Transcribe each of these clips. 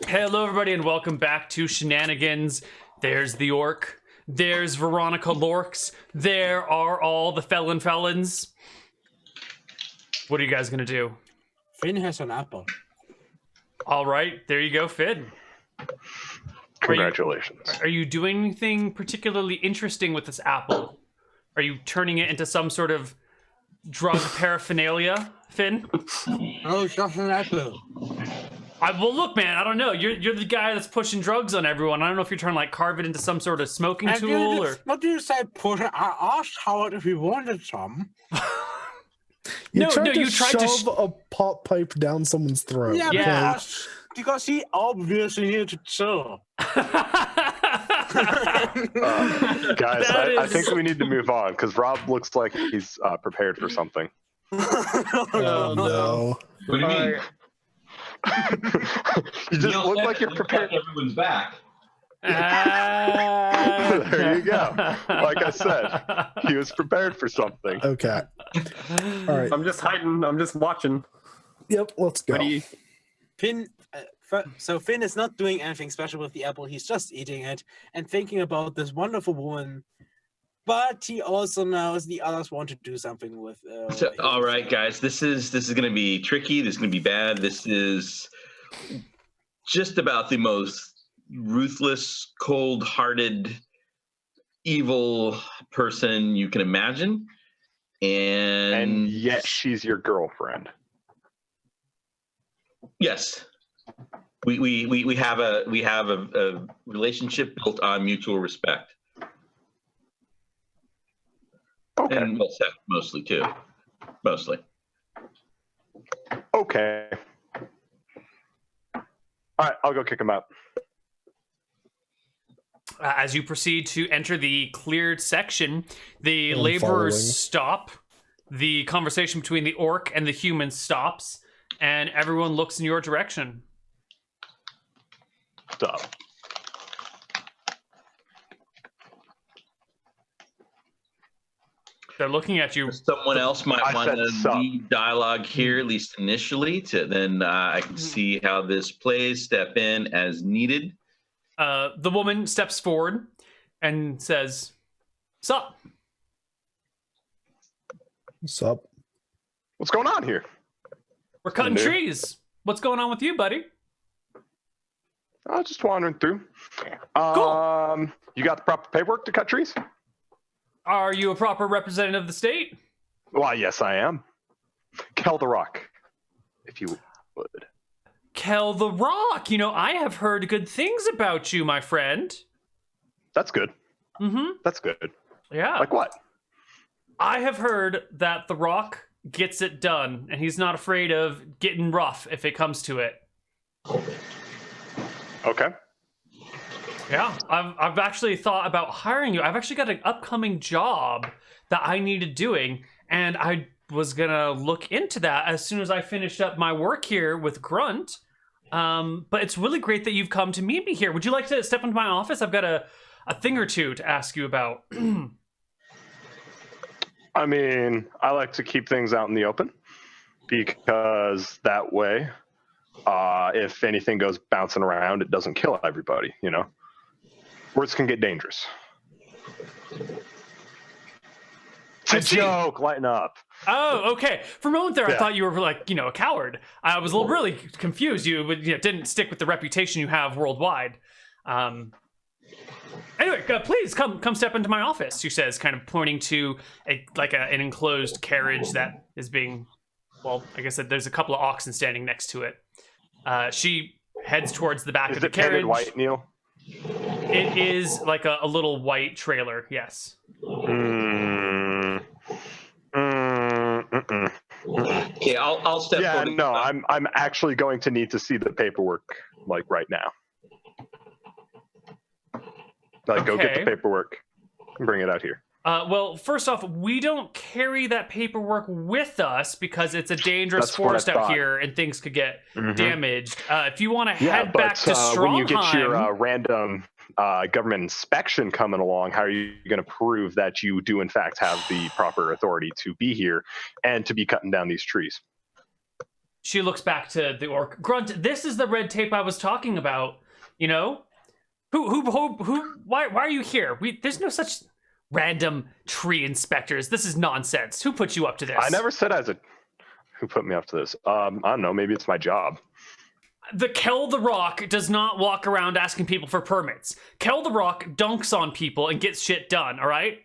Hello, everybody, and welcome back to Shenanigans. There's the orc. There's Veronica Lorks. There are all the felons. What are you guys gonna do? Finn has an apple. All right, there you go, Finn. Congratulations. Are you doing anything particularly interesting with this apple? Are you turning it into some sort of drug paraphernalia, Finn? Oh, it's just an apple. Well, look, man, I don't know. You're the guy that's pushing drugs on everyone. I don't know if you're trying to like carve it into some sort of smoking tool or. What do you say, push? I asked Howard if he wanted some. You tried to shove a pop pipe down someone's throat. Yeah. Because he obviously needed to chill. Guys, I think we need to move on because Rob looks like he's prepared for something. Oh no! What do you mean? You just look like you're prepared. Everyone's back. There you go. Like I said, he was prepared for something. Okay. All right. I'm just hiding. I'm just watching. Yep. Let's go. Finn. So Finn is not doing anything special with the apple. He's just eating it and thinking about this wonderful woman. But he also knows the others want to do something with. All right, guys. This is going to be tricky. This is going to be bad. This is just about the most ruthless, cold-hearted, evil person you can imagine, and yet she's your girlfriend. Yes, we have a relationship built on mutual respect. Okay. And mostly too. Mostly. Okay. All right, I'll go kick him out. As you proceed to enter the cleared section, the laborers stop. The conversation between the orc and the human stops, and everyone looks in your direction. Stop. They're looking at you. Someone else might want to lead dialogue here, at least initially, to then I can see how this plays, step in as needed. The woman steps forward and says, "Sup? Sup? What's going on here? We're cutting trees. What's going on with you, buddy?" Just wandering through. Cool. You got the proper paperwork to cut trees? Are you a proper representative of the state? Why, yes, I am. Kel the Rock, if you would. Kel the Rock. You know, I have heard good things about you, my friend. That's good. Mm-hmm. That's good. Yeah. Like what? I have heard that the Rock gets it done, and he's not afraid of getting rough if it comes to it. Okay. Yeah, I've actually thought about hiring you. I've actually got an upcoming job that I needed doing, and I was gonna look into that as soon as I finished up my work here with Grunt. But it's really great that you've come to meet me here. Would you like to step into my office? I've got a thing or two to ask you about. I mean, I like to keep things out in the open because that way, if anything goes bouncing around, it doesn't kill everybody, you know? Words can get dangerous. It's a joke. Lighten up. Oh, okay. For a moment there, Yeah. I thought you were like, a coward. I was really confused. You didn't stick with the reputation you have worldwide. Anyway, please come step into my office, she says, kind of pointing to an enclosed carriage that is being, well, I guess that there's a couple of oxen standing next to it. She heads towards the back of the carriage. Is it painted white, Neal? It is like a little white trailer, yes. Okay, I'll step forward. Yeah, no, I'm actually going to need to see the paperwork, like, right now. Like, go get the paperwork and bring it out here. Well, first off, we don't carry that paperwork with us because it's a dangerous forest out here and things could get damaged. If you want to head back to Strongheim... when you get your random government inspection coming along, how are you going to prove that you do in fact have the proper authority to be here and to be cutting down these trees? She looks back to the orc. Grunt, this is the red tape I was talking about. You know, why are you here? There's no such random tree inspectors. This is nonsense. Who put you up to this? I never said who put me up to this. I don't know. Maybe it's my job. The Kel the Rock does not walk around asking people for permits. Kel the Rock dunks on people and gets shit done. All right.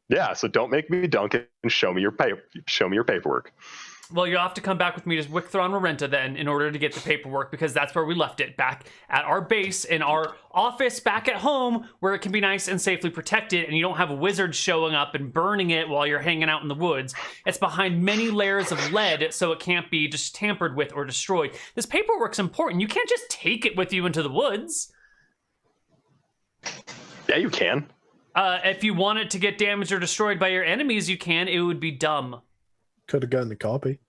Yeah. So don't make me dunk it and show me your paperwork. Well, you'll have to come back with me to Wicthron Renta then in order to get the paperwork, because that's where we left it, back at our base, in our office back at home, where it can be nice and safely protected, and you don't have wizards showing up and burning it while you're hanging out in the woods. It's behind many layers of lead, so it can't be just tampered with or destroyed. This paperwork's important. You can't just take it with you into the woods. Yeah, you can. If you want it to get damaged or destroyed by your enemies, you can. It would be dumb. Could have gotten a copy.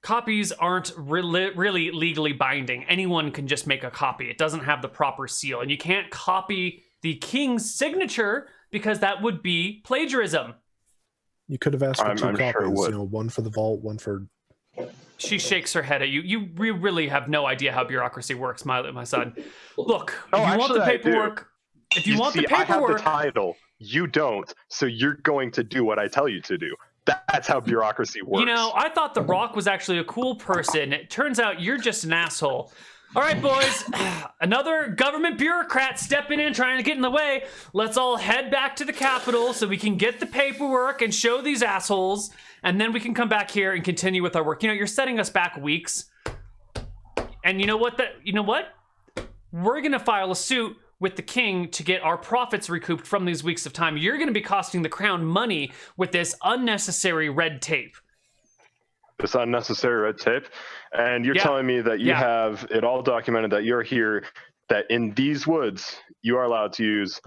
Copies aren't really legally binding. Anyone can just make a copy. It doesn't have the proper seal. And you can't copy the king's signature because that would be plagiarism. You could have asked for 2 copies. Sure one for the vault, one for... She shakes her head at you. You really have no idea how bureaucracy works, my son. Look, if you want the paperwork... If you want the paperwork... I have the title. You don't, so you're going to do what I tell you to do. That's how bureaucracy works. You know, I thought The Rock was actually a cool person. It turns out you're just an asshole. All right, boys, another government bureaucrat stepping in, trying to get in the way. Let's all head back to the Capitol so we can get the paperwork and show these assholes, and then we can come back here and continue with our work. You know, you're setting us back weeks. And you know what? We're going to file a suit with the king to get our profits recouped from these weeks of time. You're going to be costing the crown money with this unnecessary red tape. This unnecessary red tape? And you're telling me that you have it all documented that you're here, that in these woods, you are allowed to use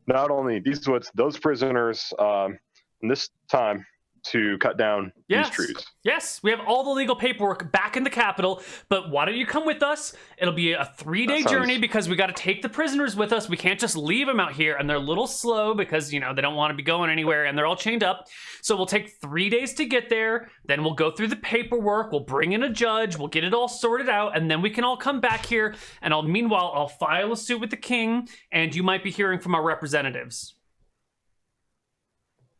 not only these woods, those prisoners in this time to cut down these trees. Yes, we have all the legal paperwork back in the Capitol, but why don't you come with us? It'll be a 3-day journey because we got to take the prisoners with us. We can't just leave them out here, and they're a little slow because, you know, they don't want to be going anywhere, and they're all chained up. So we'll take 3 days to get there, then we'll go through the paperwork, we'll bring in a judge, we'll get it all sorted out, and then we can all come back here, and meanwhile, I'll file a suit with the king, and you might be hearing from our representatives.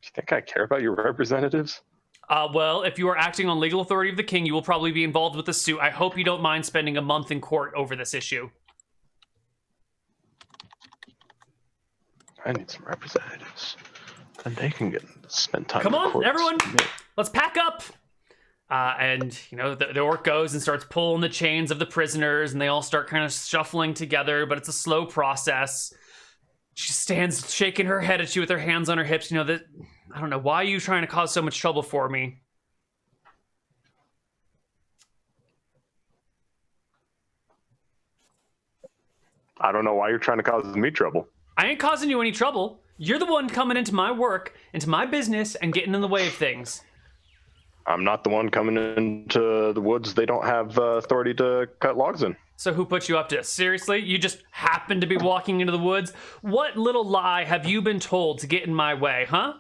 Do you think I care about your representatives? Well, if you are acting on legal authority of the king, you will probably be involved with the suit. I hope you don't mind spending a month in court over this issue. I need some representatives. And they can spend time Come in on, court. everyone. Let's pack up. And, you know, the orc goes and starts pulling the chains of the prisoners, and they all start kind of shuffling together, but it's a slow process. She stands shaking her head at you with her hands on her hips. You know, that I don't know, why are you trying to cause so much trouble for me? I don't know why you're trying to cause me trouble. I ain't causing you any trouble. You're the one coming into my work, into my business, and getting in the way of things. I'm not the one coming into the woods they don't have authority to cut logs in. So who put you up to this? Seriously? You just happen to be walking into the woods? What little lie have you been told to get in my way, huh?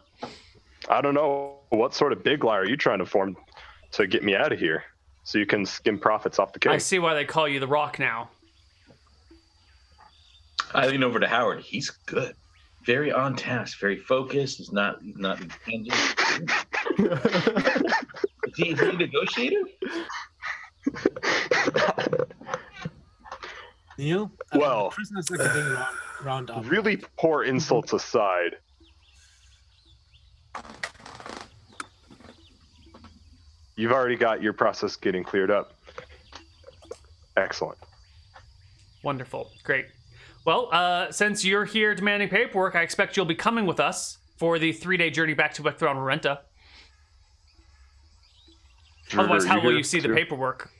I don't know. What sort of big lie are you trying to form to get me out of here so you can skim profits off the king? I see why they call you the Rock now. I lean over to Howard. He's good. Very on task, very focused. He's not intended. Is he a negotiator? Neal? Well, prisoners like being round up. Really poor insults aside, you've already got your process getting cleared up. Excellent. Wonderful. Great. Well, since you're here demanding paperwork, I expect you'll be coming with us for the 3-day journey back to Wicthron Renta. Otherwise, how will you see the paperwork?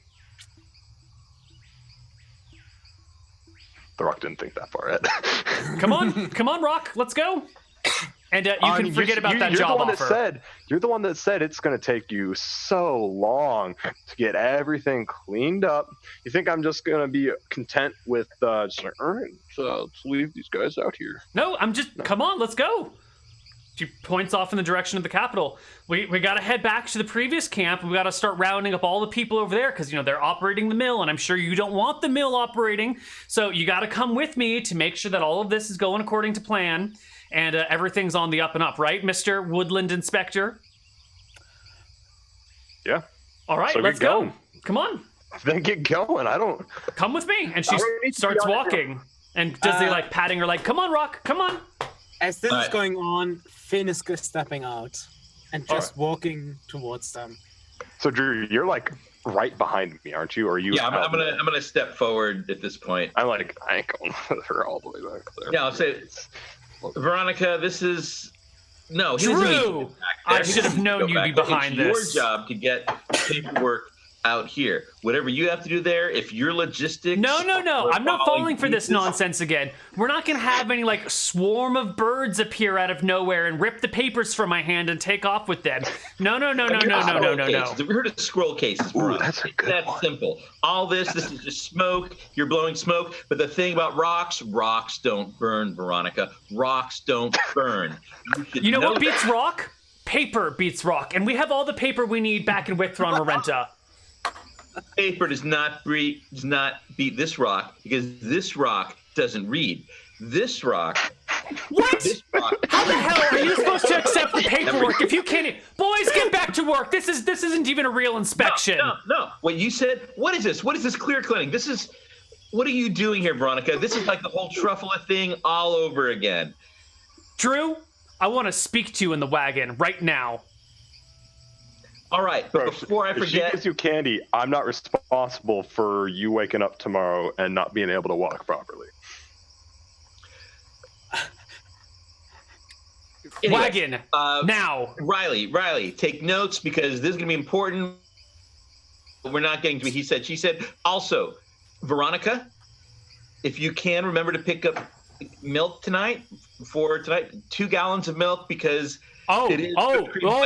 The Rock didn't think that far ahead. Come on, Rock, let's go. And you can forget about that job offer. You're the one that said it's going to take you so long to get everything cleaned up. You think I'm just going to be content with just like, all right, so let's leave these guys out here? No, come on, let's go. She points off in the direction of the capital. We got to head back to the previous camp, and we got to start rounding up all the people over there because, they're operating the mill, and I'm sure you don't want the mill operating. So you got to come with me to make sure that all of this is going according to plan and everything's on the up and up, right, Mr. Woodland Inspector? Yeah. All right, so let's go. Come on. Then get going. Come with me. And she starts walking and does the patting her like, come on, Rock, come on. As this is going on, Finn is stepping out and just walking towards them. So Drew, you're like right behind me, aren't you? Or are you? Yeah, I'm gonna step forward at this point. I ain't going with her all the way back there. Yeah, I'll say, Veronica, this is no. Drew, I should have known you'd be behind this. It's your job to get paperwork out here. Whatever you have to do there, if your logistics... No. I'm not falling for this nonsense again. We're not going to have any, swarm of birds appear out of nowhere and rip the papers from my hand and take off with them. No. We heard of scroll cases. Ooh, that's a good one. Simple. All this is just smoke. You're blowing smoke. But the thing about rocks don't burn, Veronica. Rocks don't burn. You know what beats rock? Paper beats rock. And we have all the paper we need back in Withron Marenta. Paper does not beat this rock because this rock doesn't read. This rock. What? This rock. How the hell are you supposed to accept the paperwork if you can't? Boys, get back to work. This isn't even a real inspection. No. What you said? What is this? What is this clear cleaning? This is. What are you doing here, Veronica? This is like the whole Truffula thing all over again. Drew, I want to speak to you in the wagon right now. All right, but before I forget... If she gives you candy, I'm not responsible for you waking up tomorrow and not being able to walk properly. Anyway, wagon, now. Riley, take notes because this is going to be important. We're not getting to he said, she said. Also, Veronica, if you can, remember to pick up milk tonight, 2 gallons of milk because... No. We'll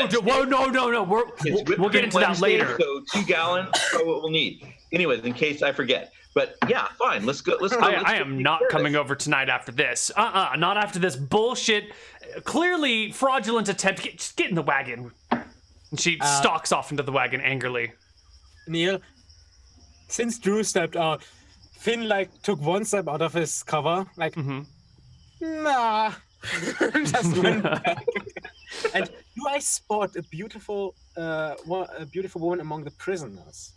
get into that later. So 2 gallons are what we'll need. Anyways, in case I forget. But yeah, fine. Let's go. I am not coming over tonight after this. Not after this bullshit. Clearly fraudulent attempt. Just get in the wagon. And she stalks off into the wagon angrily. Neal, since Drew stepped out, Finn took one step out of his cover, nah. Just went back. And do I spot a beautiful woman among the prisoners?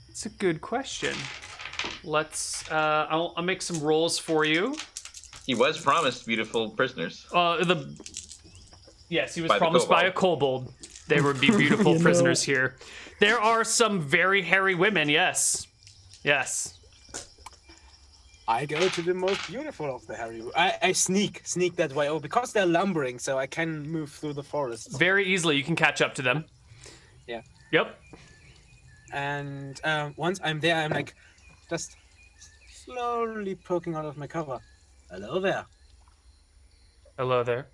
It's a good question. Let's. I'll make some rolls for you. He was promised beautiful prisoners. Yes, he was promised by a kobold. They would be beautiful prisoners here. There are some very hairy women. Yes. I go to the most beautiful of the hairy. I sneak that way. Because they're lumbering, so I can move through the forest very easily. You can catch up to them. Yeah. Yep. And once I'm there, I'm just slowly poking out of my cover. Hello there. Hello there.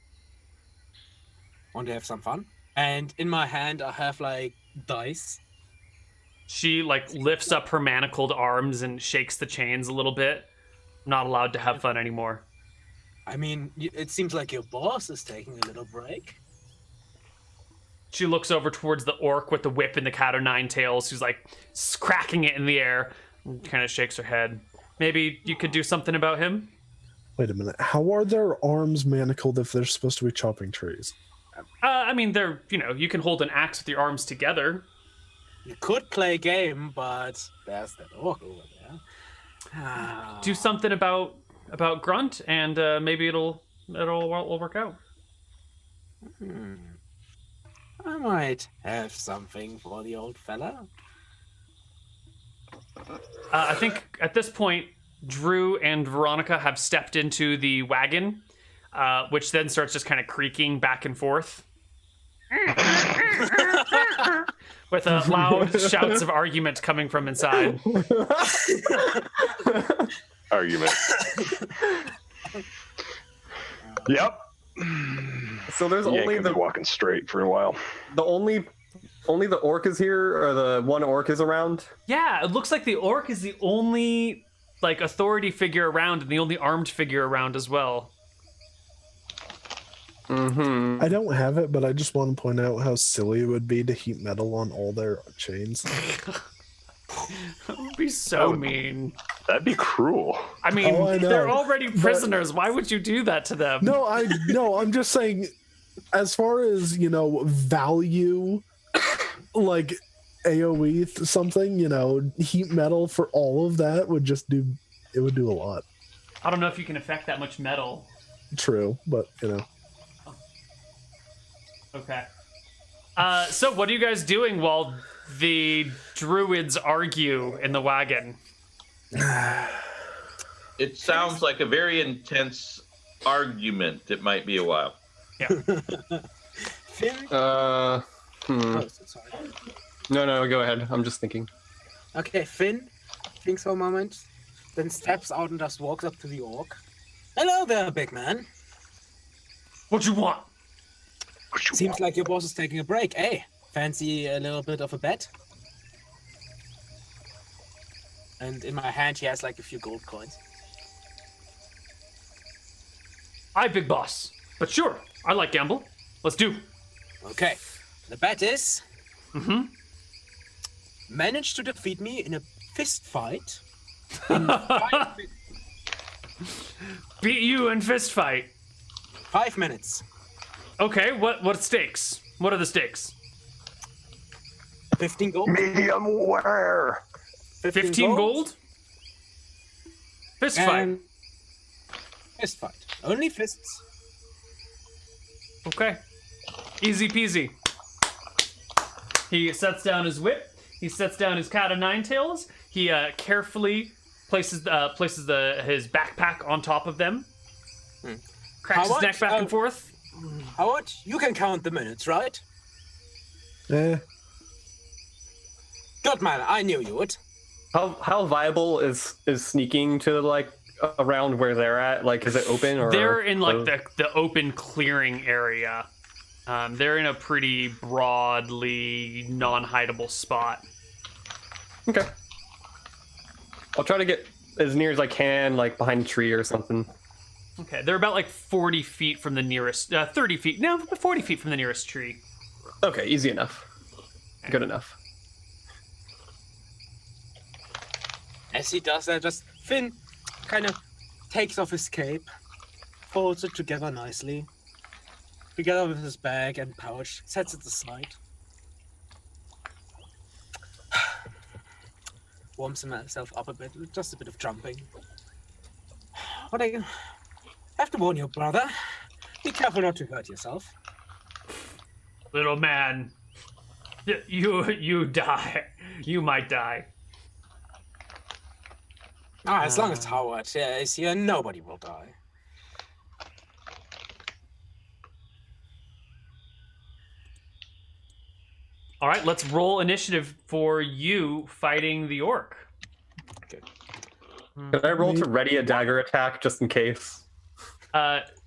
Want to have some fun? And in my hand, I have dice. She lifts up her manacled arms and shakes the chains a little bit. Not allowed to have fun anymore. I mean, it seems like your boss is taking a little break. She looks over towards the orc with the whip and the cat o' nine tails, who's cracking it in the air, and kind of shakes her head. Maybe you could do something about him? Wait a minute. How are their arms manacled if they're supposed to be chopping trees? I mean, they're, you can hold an axe with your arms together. You could play a game, but there's that orc over there. Do something about Grunt, and maybe it'll work out. I might have something for the old fella. I think at this point, Drew and Veronica have stepped into the wagon, which then starts just kind of creaking back and forth. With loud shouts of argument coming from inside. Argument. Yep. So there's You ain't only gonna be the walking straight for a while. only the orc is here, or the one orc is around. Yeah, it looks like the orc is the only like authority figure around and the only armed figure around as well. Mm-hmm. I don't have it, but I just want to point out how silly it would be to heat metal on all their chains. That would be so mean. That'd be cruel. I mean, Oh, I know, they're already but- prisoners. Why would you do that to them? No, I'm just saying, as far as, value, like AoE something, heat metal for all of that would do a lot. I don't know if you can affect that much metal. True, but Okay. So what are you guys doing while the druids argue in the wagon? It sounds like a very intense argument. It might be a while. Yeah. Finn? Oh, Sorry. No, go ahead. I'm just thinking. Okay, Finn thinks for a moment, then steps out and just walks up to the orc. Hello there, big man. What you want? Seems like your boss is taking a break, eh? Fancy a little bit of a bet? And in my hand, he has like a few gold coins. Hi, big boss. But sure, I like gamble. Let's do. Okay, the bet is... Manage to defeat me in a fist fight. In 5 minutes. Beat you in fist fight. 5 minutes. Okay, what stakes? What are the stakes? 15 gold. Medium rare. 15 gold? Fist fight. And fist fight. Only fists. Okay. Easy peasy. He sets down his whip. He sets down his cat o' nine tails. He carefully places his backpack on top of them. Cracks his neck back and forth. Howard, you can count the minutes, right? eh. Good man, I knew you would. How viable is sneaking to like around where they're at? Like, is it open or? They're in like the open clearing area. They're in a pretty broadly non-hideable spot. Okay. I'll try to get as near as I can, like behind a tree or something. Okay, they're about like 40 feet from the nearest, 30 feet, no, 40 feet from the nearest tree. Okay, easy enough. Good enough. As he does that, just Finn kind of takes off his cape, folds it together nicely, together with his bag and pouch, sets it aside. Warms himself up a bit, with just a bit of jumping. But I have to warn you, brother. Be careful not to hurt yourself. Little man, you die. You might die. As long as Howard is here, nobody will die. All right, let's roll initiative for you fighting the orc. Can I roll to ready a dagger attack just in case?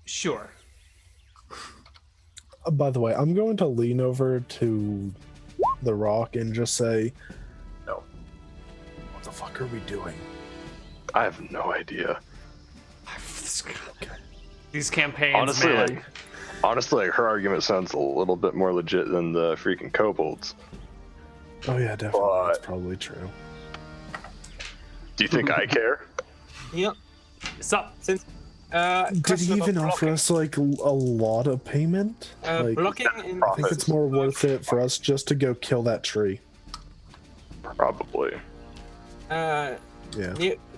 Sure. By the way, I'm going to lean over to the rock and just say, No. What the fuck are we doing? I have no idea. These campaigns, Honestly, like her argument sounds a little bit more legit than the freaking kobolds. Oh yeah, definitely. That's probably true. Do you think I care? Yep. What's up? Since Did he even offer us like a lot of payment? Like, blocking in I think it's more worth it for us just to go kill that tree. Probably. Yeah.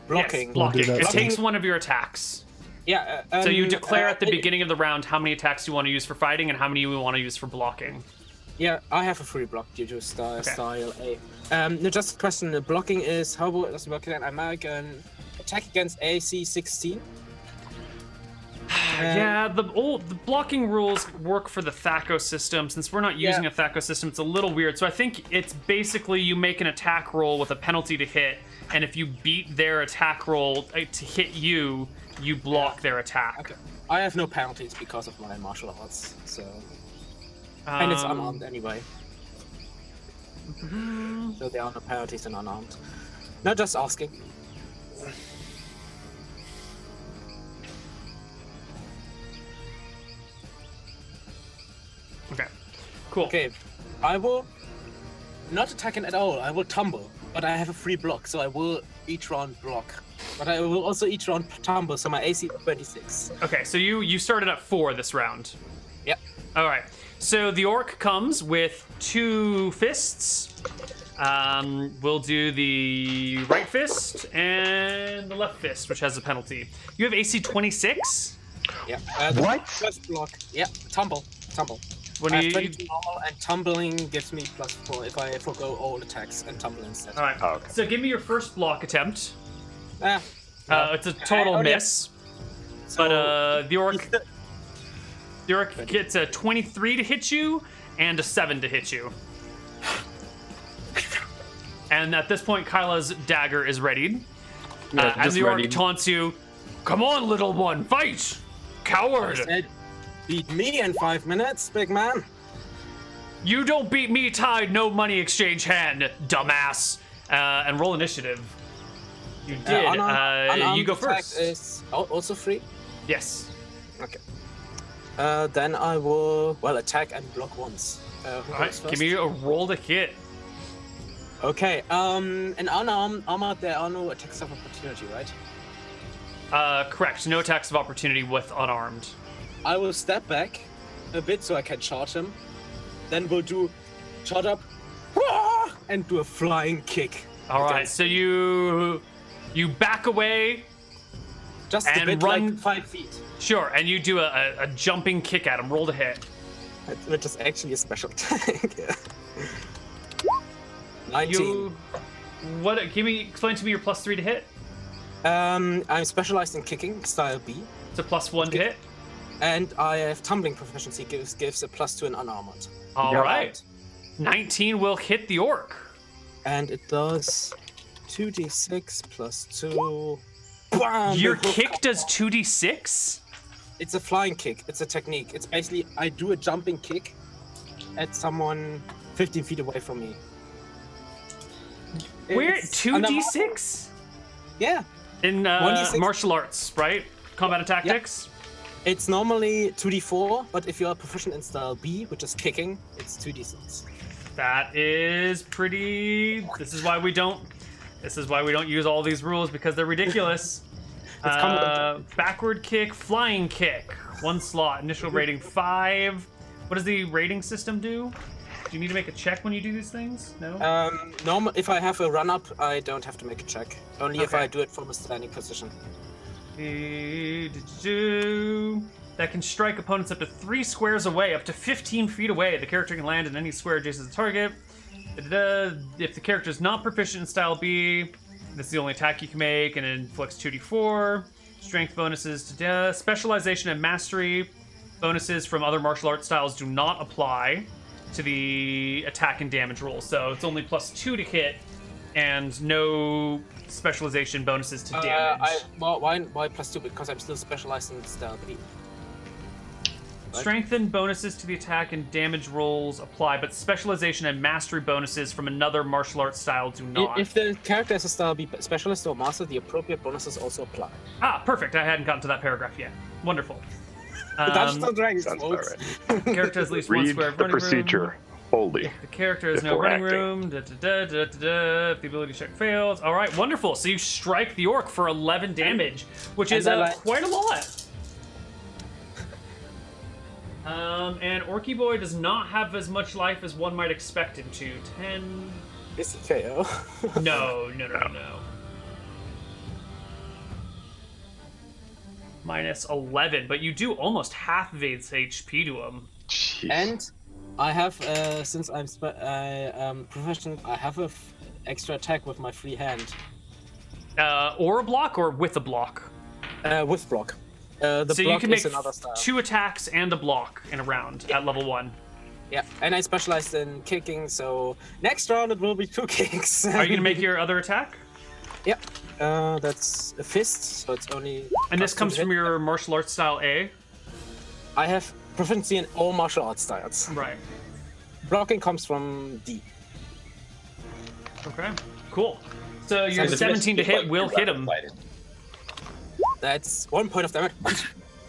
blocking. Yes, blocking. that It soon. takes one of your attacks. Yeah. So you declare at the beginning of the round how many attacks you want to use for fighting and how many you want to use for blocking. Yeah, I have a free block due to style A. No, just a question. The blocking is how does it work in American attack against AC 16? Yeah, the blocking rules work for the THACO system. Since we're not using a THACO system, it's a little weird. So I think it's basically you make an attack roll with a penalty to hit, and if you beat their attack roll to hit you, you block their attack. Okay. I have no penalties because of my martial arts, so and it's unarmed anyway. So there are no penalties in unarmed. No, just asking. Okay, cool. Okay, I will not attack it at all. I will tumble, but I have a free block, so I will each round block. But I will also each round tumble, so my AC is 26. Okay, so you started at 4 this round. Yep. All right. So the orc comes with 2 fists. We'll do the right fist and the left fist, which has a penalty. You have AC 26. Yep. What? First block. Yep. Tumble. When I have you 22 normal, and tumbling gives me +4 if I forgo all attacks and tumble instead. all right. Oh, okay. So give me your first block attempt. Ah. It's a total already miss. So, But the orc gets a 23 to hit you and a 7 to hit you. And at this point, Kyla's dagger is readied. Yeah, And just the orc ready. taunts you. Come on, little one, fight! I Coward! said, beat me in 5 minutes, big man. You don't beat me tied, no money exchange hand, dumbass. And roll initiative. You did. Unarmed You go attack first. is also free. Yes. Okay. Then I will attack and block once. Who All goes right, first? give me a roll to hit. Okay. An unarmed armor, there are no attacks of opportunity, right? Correct. No attacks of opportunity with unarmed. I will step back a bit so I can charge him. Then we'll do charge up and do a flying kick. All right, Against- so you back away, just a and bit run- like 5 feet, sure, and you do a jumping kick at him. Roll to hit. which is actually a special attack. Yeah. 19. You explain to me your +3 to hit. I'm specialized in kicking, style B, It's a +1 to hit. and I have tumbling proficiency, gives a +2 in unarmored. All Yeah. right, 19 will hit the orc. And it does 2d6 +2. Bam! Your The hook kick comes does off. 2d6. It's a flying kick. It's a technique. It's basically I do a jumping kick at someone 15 feet away from me. We're It's 2d6 Yeah. in 1d6. martial arts, right? Combat and tactics. It's normally 2d4, but if you are proficient in style B, which is kicking, it's 2d6. That is pretty. This is why we don't use all these rules, because they're ridiculous. Backward kick, flying kick, 1 slot, initial rating 5. What does the rating system do? Do you need to make a check when you do these things? No. Normal. If I have a run up, I don't have to make a check. Only if Okay. I do it from a standing position. That can strike opponents up to 3 squares away, up to 15 feet away. The character can land in any square adjacent to the target. If the character is not proficient in style B, this is the only attack you can make, and it inflicts 2d4. Strength bonuses to death. Specialization and mastery bonuses from other martial arts styles do not apply to the attack and damage rolls. So it's only +2 to hit, and no specialization bonuses to damage. Why +2? Because I'm still specialized in style B. Strength and bonuses to the attack and damage rolls apply, but specialization and mastery bonuses from another martial arts style do not. If the character is a style B specialist or master, the appropriate bonuses also apply. Perfect. I hadn't gotten to that paragraph yet. Wonderful. Dungeons and Dragons, Sounds folks. about right. Character has at least one Read square of the running procedure. room. Holy. The character has no Before running acting. room. If the ability check fails. All right, wonderful. So you strike the orc for 11 damage, which And is then I- quite a lot. And Orky Boy does not have as much life as one might expect him to. 10. Is it KO? No. Minus 11, but you do almost half of its HP to him. Jeez. And I have, since I'm proficient, I have a extra attack with my free hand. Or a block, or with a block. With block. The So block you can make is another style. 2 attacks and a block in a round at level 1. Yeah, and I specialized in kicking, so next round it will be 2 kicks. Are you gonna make your other attack? Yep. That's a fist, so it's only. And this +2 comes to from hit. your martial arts style A? I have proficiency in all martial arts styles. Right. Blocking comes from D. Okay, cool. So your And the 17 to fist is hit like will hit him. rapid-sided. That's 1 point of damage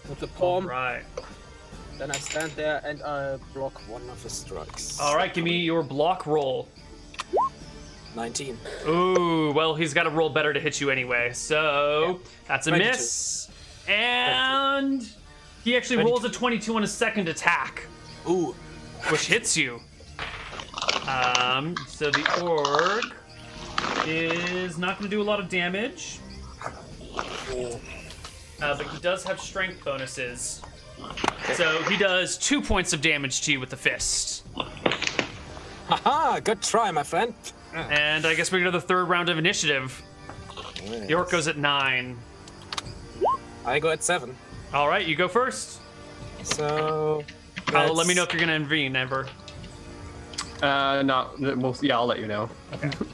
with the palm. Right. Then I stand there and I block one of his strikes. All right, give me your block roll. 19. Ooh, well, he's got to roll better to hit you anyway. So that's a 22. miss. And he actually 22. rolls a 22 on his second attack, Ooh. which hits you. So the orc is not going to do a lot of damage. But he does have strength bonuses. So he does 2 points of damage to you with the fist. Haha, good try, my friend. And I guess we go to the third round of initiative. The orc goes at 9. I go at 7. All right, you go first. So. Let me know if you're gonna intervene, Ever. No, yeah, I'll let you know.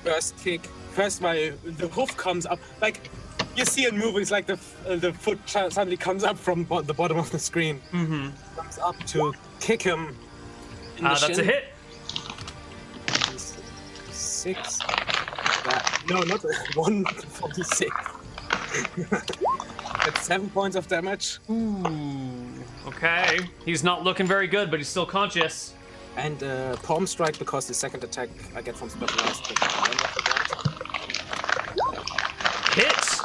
First kick. First, the hoof comes up. Like, you see it moving. It's like the foot suddenly comes up from the bottom of the screen. Mm-hmm. Comes up to kick him. In the That's shin. a hit. 6. No, not 146. That's 7 points of damage. Ooh. Okay. He's not looking very good, but he's still conscious. And palm strike because the second attack I get from specialized. Hit.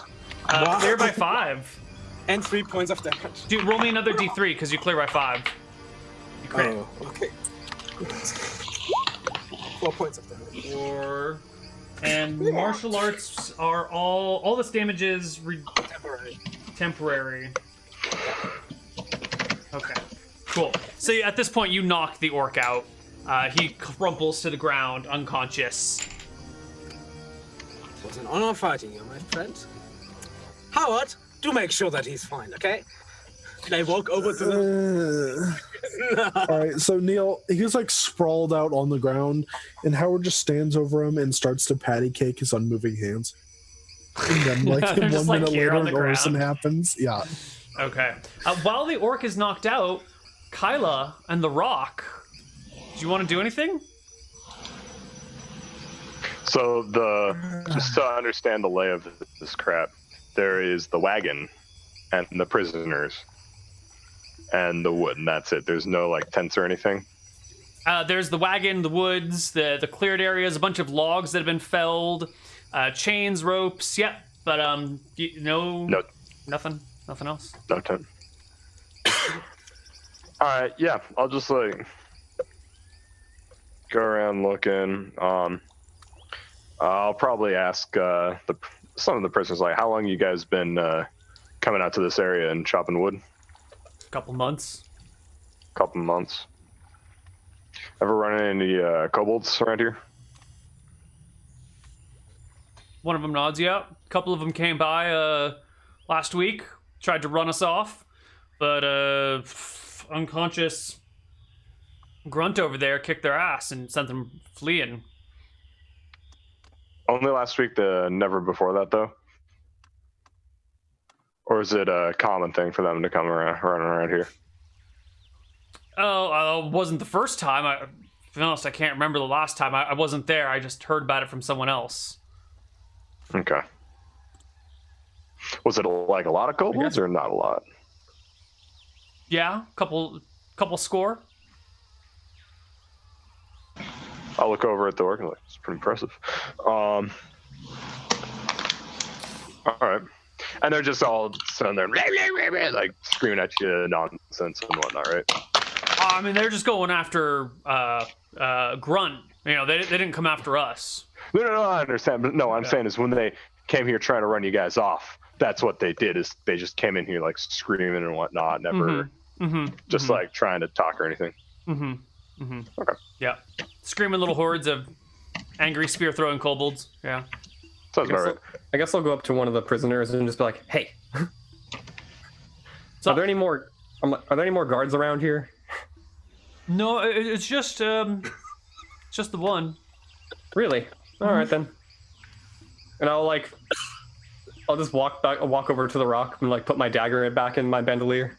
Wow. Clear by 5. And 3 points of damage. Dude, roll me another D3 because you clear by 5. You crit. Oh, okay. 4 points of damage. 4. And martial arts are all this damage is temporary. Okay. Cool. So at this point, you knock the orc out. He crumples to the ground, unconscious. It was an honor fighting you, my friend. Howard, do make sure that he's fine, okay? And I walk over to the... All right, so Neal, he's like sprawled out on the ground, and Howard just stands over him and starts to patty cake his unmoving hands. And then, like, They're 1 just, like, minute here later, on the an orison ground. happens. Yeah. Okay. While the orc is knocked out, Kyla and the rock, do you want to do anything? So just to understand the lay of this crap, there is the wagon and the prisoners and the wood, and that's it. There's no like tents or anything. There's the wagon, the woods, the cleared areas, a bunch of logs that have been felled, chains, ropes. Yep, but no, nothing else. No tent. All right, yeah, I'll just like go around looking. I'll probably ask some of the prisoners, like, how long you guys been coming out to this area and chopping wood? Couple months. Couple months. Ever run into any kobolds around here? One of them nods you out. A couple of them came by last week, tried to run us off, but unconscious grunt over there kicked their ass and sent them fleeing. Only last week, never before that, though? Or is it a common thing for them to come around, running around here? Oh, wasn't the first time. To be honest, I can't remember the last time. I wasn't there. I just heard about it from someone else. Okay. Was it like a lot of kobolds or not a lot? Yeah, couple score. I'll look over at the orc and like, it's pretty impressive. All right. And they're just all sitting there, like screaming at you nonsense and whatnot, right? I mean, they're just going after Grunt. You know, they didn't come after us. No, I understand. But no, I'm saying is when they came here trying to run you guys off, that's what they did, is they just came in here like screaming and whatnot, never like trying to talk or anything. Okay. Yeah. Screaming little hordes of angry spear-throwing kobolds. Yeah. Sounds about right. I guess I'll go up to one of the prisoners and just be like, "Hey, So, are there any more? Are there any more guards around here?" No, it's just the one. Really? All right then. And I'll just walk over to the rock and like put my dagger back in my bandolier.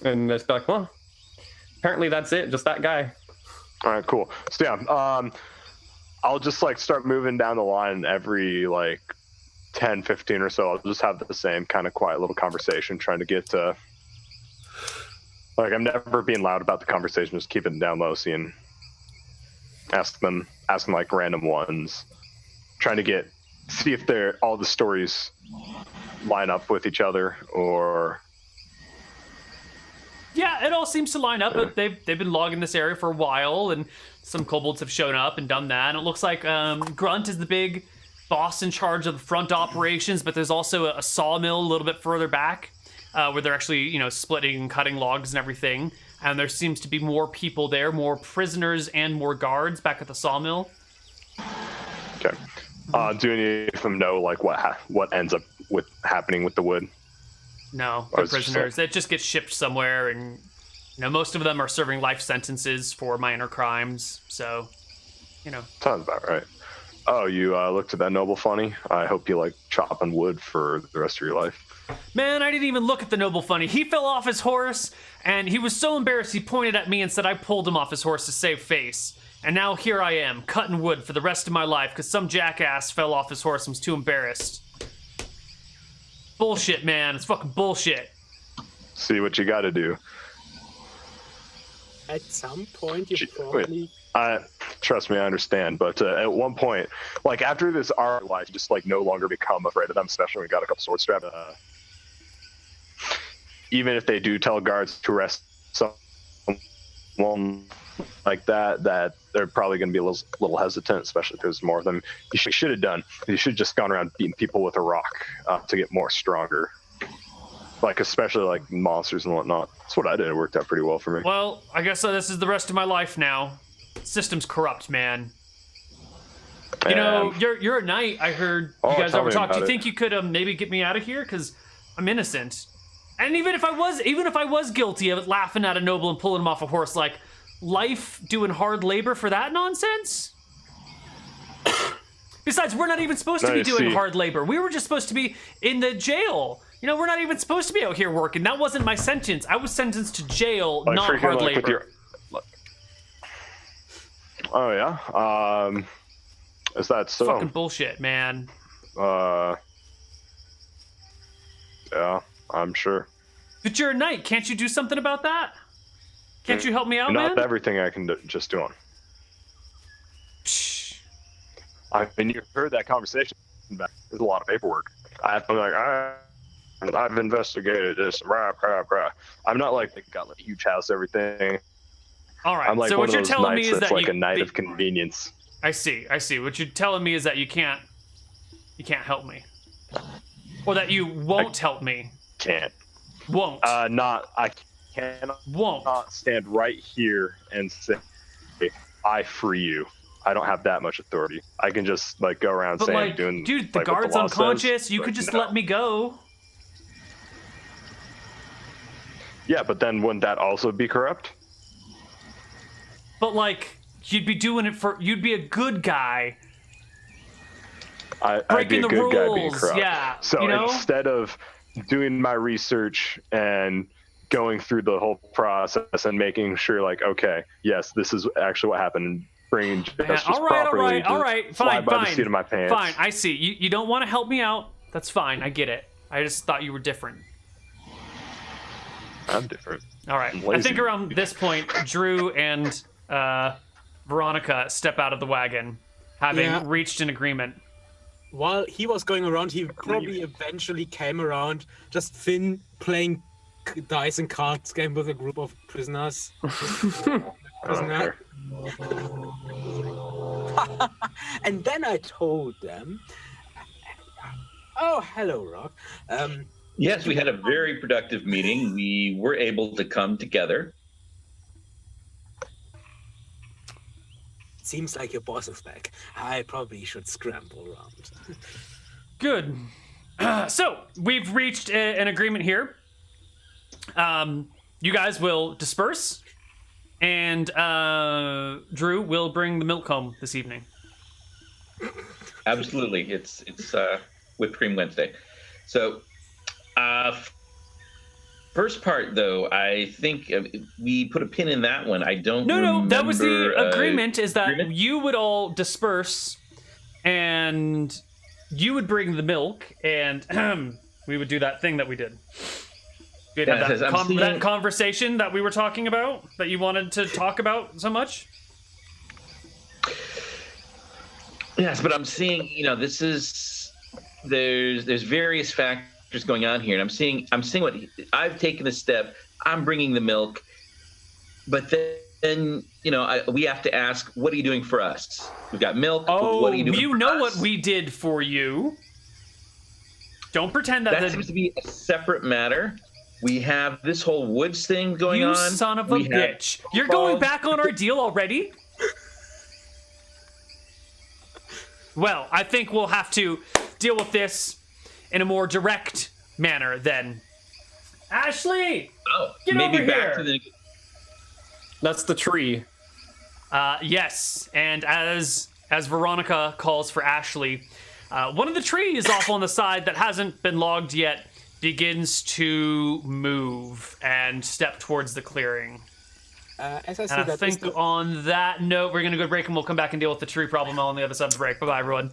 And just be like, well, apparently that's it, just that guy. All right, cool. So yeah, I'll just like start moving down the line every like 10, 15 or so. I'll just have the same kind of quiet little conversation, trying to get to like, I'm never being loud about the conversation, just keeping it down low, seeing, asking like random ones, trying to see if all the stories line up with each other, or Yeah, it all seems to line up. But they've been logging this area for a while, and some kobolds have shown up and done that. And it looks like Grunt is the big boss in charge of the front operations, but there's also a sawmill a little bit further back where they're actually, splitting and cutting logs and everything. And there seems to be more people there, more prisoners and more guards back at the sawmill. okay. Do any of them know like what ends up happening with the wood? No, Or they're is it just prisoners. They just get shipped somewhere, and most of them are serving life sentences for minor crimes. So, Sounds about right. Oh, you looked at that noble funny? I hope you like chopping wood for the rest of your life. Man, I didn't even look at the noble funny. He fell off his horse, and he was so embarrassed he pointed at me and said I pulled him off his horse to save face. And now here I am, cutting wood for the rest of my life because some jackass fell off his horse and was too embarrassed. Bullshit, man. It's fucking bullshit. See what you got to do. At some point, you Gee, probably. Trust me, I understand. But at one point, like after this hour of life, you just like no longer become afraid of them, especially when we got a couple sword straps. Even if they do tell guards to arrest someone like that they're probably going to be a little hesitant, especially if there's more of them. You should have done. You should have just gone around beating people with a rock to get more stronger. Like especially like monsters and whatnot. That's what I did. It worked out pretty well for me. Well, I guess this is the rest of my life now. System's corrupt, man. You're a knight. I heard you guys tell me overtalked. Do you about think you could maybe get me out of here? Because I'm innocent. And even if I was guilty of laughing at a noble and pulling him off a horse, like life doing hard labor for that nonsense. Besides, we're not even supposed to be doing hard labor. We were just supposed to be in the jail. We're not even supposed to be out here working. That wasn't my sentence. I was sentenced to jail, Like not freaking, hard like, labor. Oh yeah. Is that so? Fucking bullshit, man. Yeah, I'm sure. But you're a knight. Can't you do something about that? Can't you help me out, Not man? everything I can just do on. Psh. I mean, you heard that conversation. There's a lot of paperwork. I'm like, I've investigated this. Rah, rah, rah. I'm not like got like a huge house, everything. All right. I'm like so one what of you're those telling me knights is that's that like a knight of convenience. I see. What you're telling me is that you can't help me, or that you won't help me. Can't. Won't. I cannot Won't. stand right here and say, I free you. I don't have that much authority. I can just like go around But saying, doing. dude, the like, what guard's law unconscious. says. You Like, could just no. let me go. Yeah, but then wouldn't that also be corrupt? But like, you'd be doing it for. You'd be a good guy. I'd be Breaking a the good guy being rules, corrupt. yeah, So you know? instead of doing my research and going through the whole process and making sure, like, okay, yes, this is actually what happened, bringing justice properly, all right, fly fine, by the seat of my pants. Fine, I see. You don't want to help me out. That's fine. I get it. I just thought you were different. I'm different. All right. I'm I lazy. think around this point, Drew and Veronica step out of the wagon, having Yeah. reached an agreement. While he was going around, he probably eventually came around. Just Finn playing dice and cards game with a group of prisoners. Prisoner. And then I told them, "Oh, hello, Rock. Yes, we had a very productive meeting. We were able to come together. Seems like your boss is back. I probably should scramble around." Good. So we've reached an agreement here. You guys will disperse, and Drew will bring the milk home this evening. Absolutely. It's whipped cream Wednesday. So, first part though, I think we put a pin in that one. I don't. No, that was the remember, agreement. Is that agreement? you would all disperse, and you would bring the milk, and we would do that thing that we did. We'd have Yeah, I'm seeing- that conversation that we were talking about, that you wanted to talk about so much. Yes, but I'm seeing, this is there's various factors going on here, and I'm seeing what I've taken a step. I'm bringing the milk, but then we have to ask, what are you doing for us? We've got milk. Oh, what are you doing? you for know us? what we did for you. Don't pretend That seems to be a separate matter. We have this whole woods thing going you on. son of a We have bitch. You're going back on our deal already? Well, I think we'll have to deal with this in a more direct manner then. Ashley! Get maybe over back here. to the. That's the tree. Yes, and as Veronica calls for Ashley, one of the trees off on the side that hasn't been logged yet begins to move and step towards the clearing. As I see And I that, think on that note, we're going to go break and we'll come back and deal with the tree problem on the other side of the break. Bye-bye, everyone.